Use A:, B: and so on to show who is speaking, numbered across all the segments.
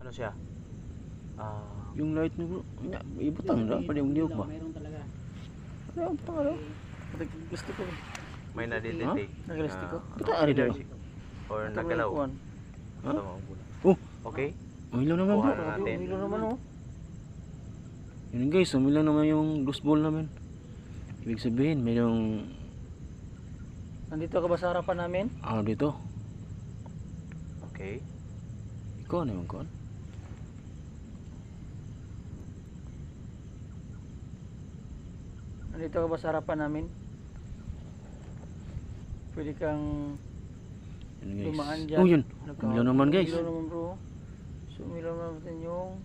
A: ano siya?
B: Yung light ni bro. Ibutang na. Pwede mong diok ba?
C: Mayroon talaga.
B: Ano ang tanga daw? Gusto ko.
A: May nadidetect.
B: Nagalistiko? Kita ari daw.
A: Or nagalaw.
B: Ha?
A: Ito mga bola.
B: Oh!
A: Okay?
B: Umilaw naman bro.
A: Kuha na natin.
B: Umilaw naman oh. Yun guys, umilaw naman yung loose ball namin. Ibig sabihin, mayroong...
C: Nandito ka ba sa harapan namin?
B: dito.
A: Okay.
B: Ikaw ano yung kon?
C: Nandito ka ba sa harapan namin? Pwede kang
B: Yun guys.
C: dumaan dyan.
B: Oh yun. Umilaw naman guys.
C: Umilaw naman bro. So umilaw natin yung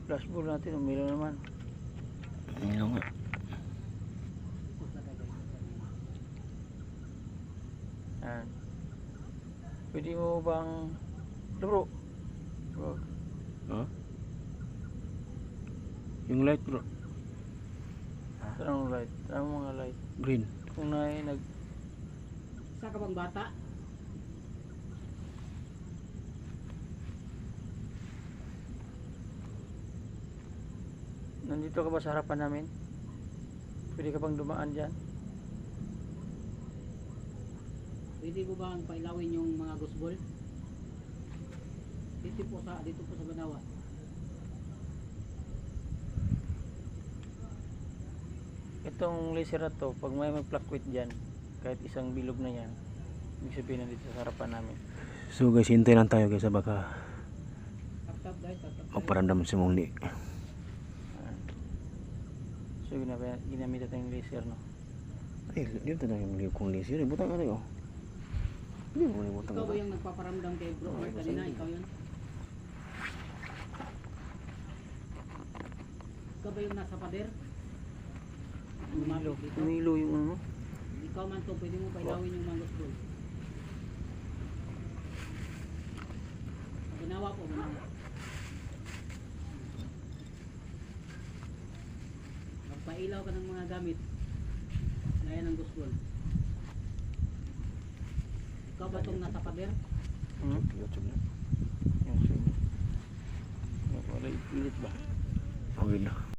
C: flashball natin. Umilaw naman.
B: Umilaw nga.
C: Yan. Pwede mo bang... Ito bro. Bro.
B: Ha? Yung light bro.
C: Saan ang light? Saan ang mga light?
B: Green.
C: Kung nag...
D: Isa ka bang bata?
C: Nandito ka ba sa harapan namin? Pwede ka bang dumaan dyan?
D: Pwede mo ba ang pailawin yung mga gusbol? Dito po sa Banawa.
C: Itong laser na to, pag may mag-fluctuate dyan, kahit isang bilog na yan, ibig sabihin nandito sa harapan namin.
B: So guys, hintay lang tayo guys baka
D: Tap guys, tap.
B: magparamdam si Mungli.
C: So ginamit natin yung laser, no?
B: Ay, dito na yung liw kong laser. Butang ka rin oh. Hindi mo rin butang
D: Ikaw ba
B: ka.
D: yung nagpaparamdam kay Bro Mark kanina? Ikaw yun? Ikaw ba yung nasa pader?
C: Umilo. Umilo yung ano.
D: Ikaw man to, pwede mo pailawin yung mga gusbol. Banawa po, Banawa. Magpailaw ka ng mga gamit. Gaya ng gusbol. Ikaw ba itong nasa pader?
B: YouTube na.
C: Yung swing. Wala ipilit ba?
B: Okay na.